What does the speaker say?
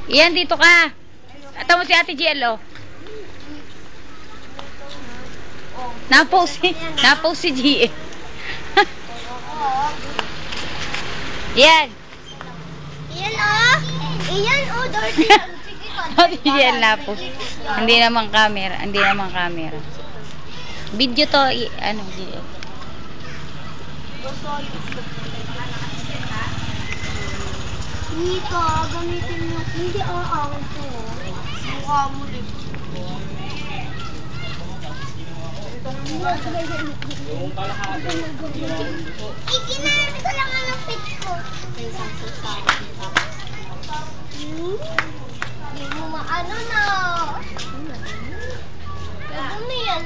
Iyan, dito ka. Ata mo si Ate GL, oh. Napost si GL. Iyan. Iyan, oh. Iyan, oh. Dorothy. Ate GL napost. Hindi naman camera. Video to, ano, GL. Dito, gamitin mo. Hindi, ang ito. Mukha mo rin. Ikinamit ko lang ang pit ko. Hindi mo maano na. Madumi yan.